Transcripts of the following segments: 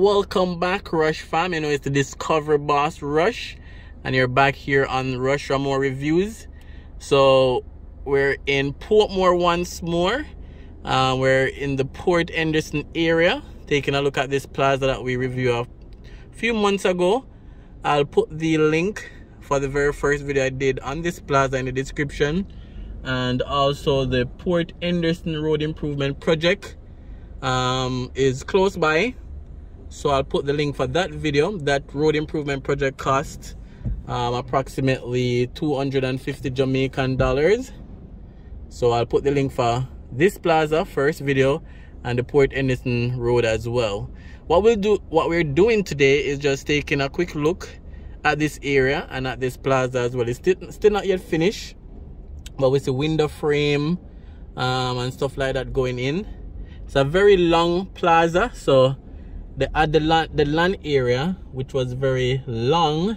Welcome back, Rush fam. You know it's the Discover Boss Rush, and you're back here on Rush Raymore Reviews. So we're in Portmore once more. We're in the Port Henderson area, taking a look at this plaza that we reviewed a few months ago. I'll put the link for the very first video I did on this plaza in the description, and also the Port Henderson Road Improvement Project is close by. So I'll put the link for that video. That road improvement project cost approximately 250 Jamaican dollars. So I'll put the link for this plaza first video and the Port Henderson Road as well. What we're doing today is just taking a quick look at this area and at this plaza as well. It's still not yet finished, but with the window frame and stuff like that going in. It's a very long plaza, so they add the land area, which was very long,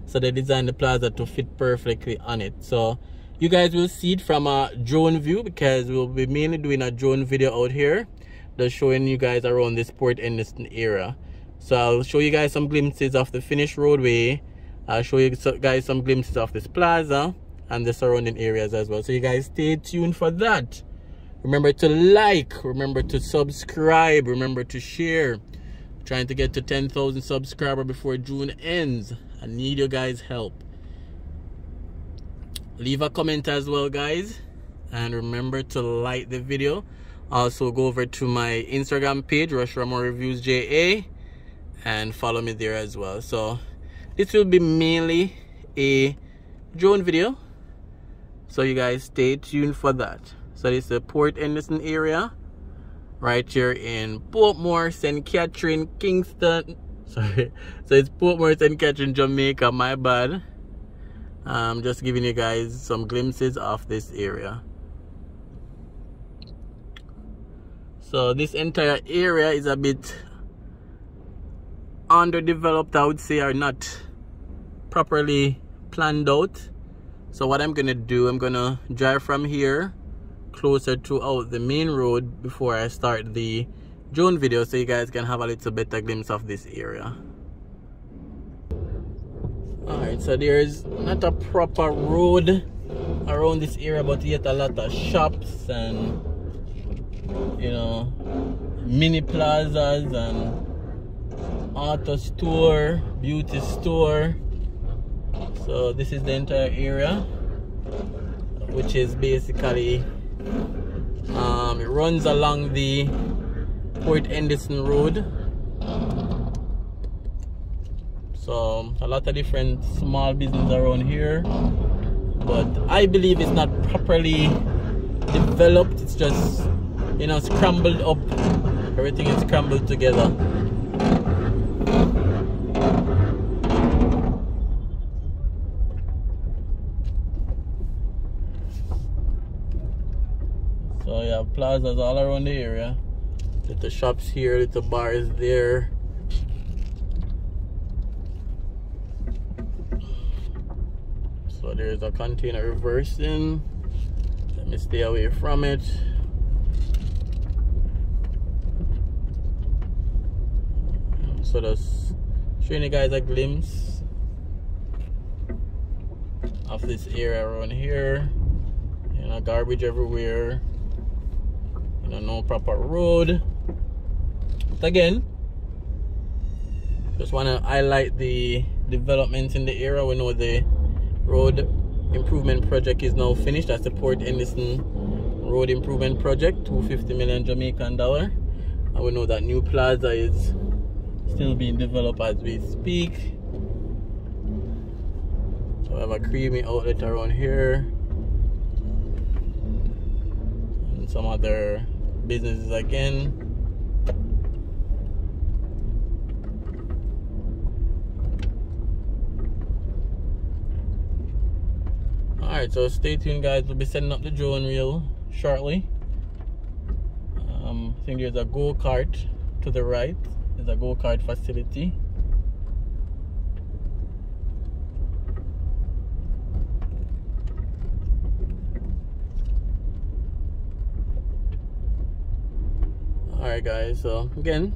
so they designed the plaza to fit perfectly on it. So you guys will see it from a drone view, because we'll be mainly doing a drone video out here, just showing you guys around this Port Henderson area. So I'll show you guys some glimpses of the finished roadway. I'll show you guys some glimpses of this plaza and the surrounding areas as well. So you guys stay tuned for that. Remember to like, remember to subscribe, remember to share. Trying to get to 10,000 subscribers before June ends. I need your guys' help. Leave a comment as well, guys, and remember to like the video. Also go over to my Instagram page, Raymore Reviews-Jamaica, and follow me there as well. So this will be mainly a drone video, so you guys stay tuned for that. So this is the Port Henderson area, right here in Portmore, St. Catherine, Kingston. Sorry, so it's Portmore, St. Catherine, Jamaica. My bad. Just giving you guys some glimpses of this area. So this entire area is a bit underdeveloped, I would say, or not properly planned out. So what I'm gonna do, I'm gonna drive from here closer to out the main road before I start the drone video, so you guys can have a little better glimpse of this area. Alright, so there's not a proper road around this area, but yet a lot of shops and, you know, mini plazas and auto store, beauty store. So this is the entire area, which is basically it runs along the Port Henderson Road. So a lot of different small businesses around here, but I believe it's not properly developed. It's just, you know, scrambled up. Everything is scrambled together. So you have plazas all around the area. Little shops here, little bars there. So there's a container reversing. Let me stay away from it. So just showing you guys a glimpse of this area around here. You know, garbage everywhere. You know, no proper road. But again, just want to highlight the developments in the area. We know the road improvement project is now finished. That's the Port Henderson road improvement project, 250 million Jamaican dollar. And we know that new plaza is still being developed as we speak. So we have a creamy outlet around here and some other businesses again. Alright, so stay tuned guys, we'll be setting up the drone reel shortly. I think there's a go-kart to the right. There's a go-kart facility. Alright guys, so again,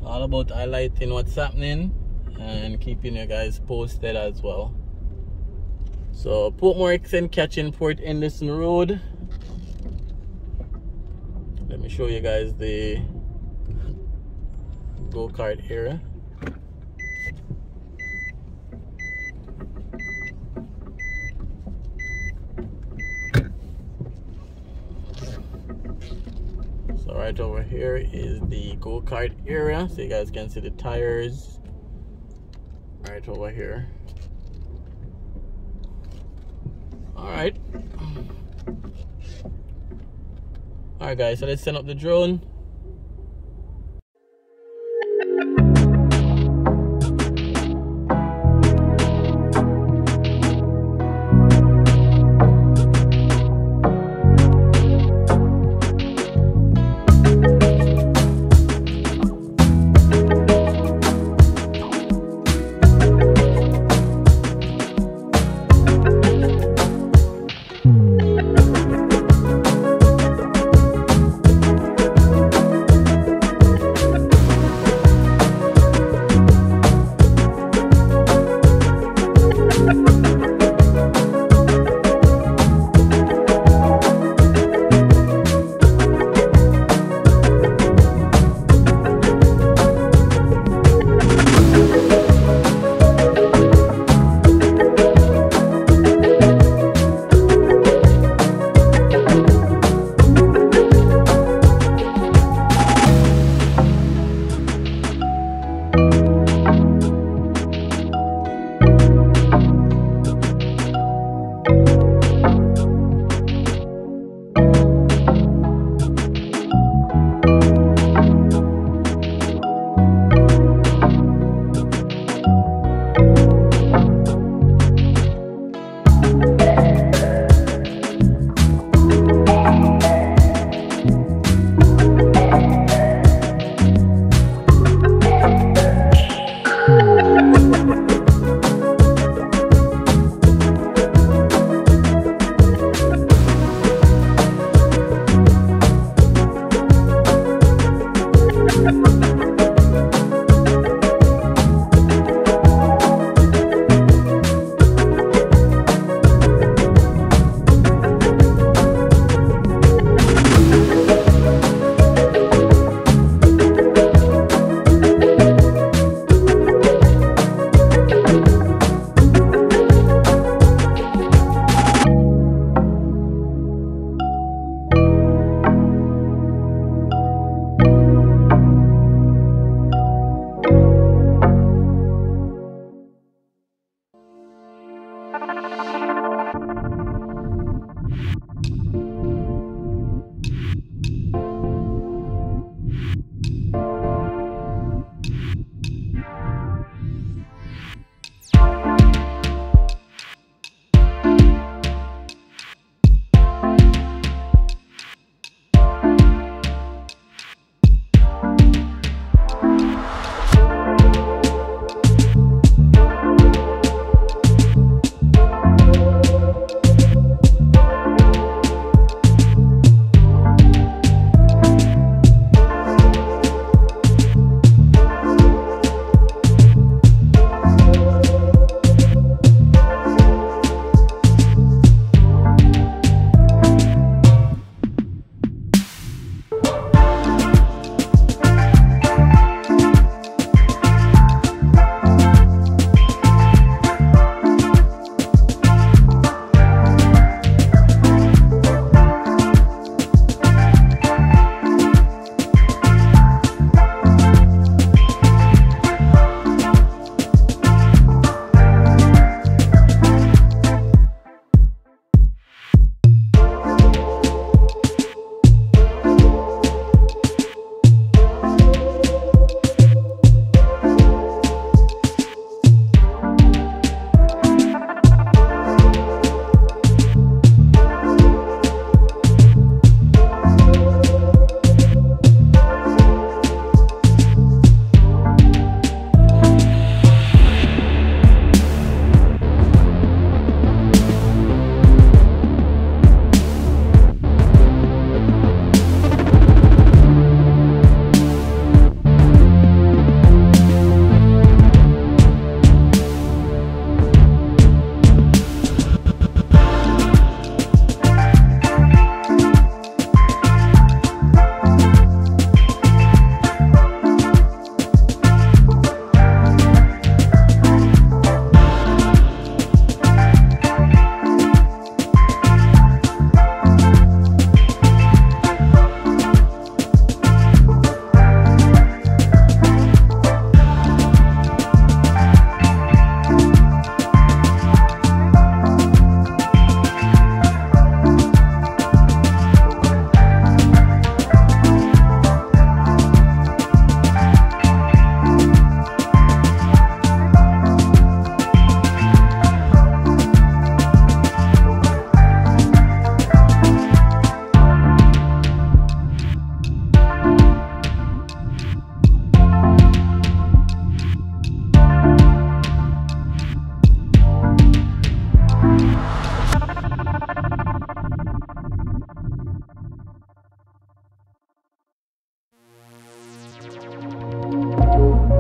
all about highlighting what's happening and keeping you guys posted as well. So Portmore extend catching Port Henderson Road. Let me show you guys the go-kart area. So right over here is the go-kart area, so you guys can see the tires right over here. Alright guys, so let's send up the drone. you.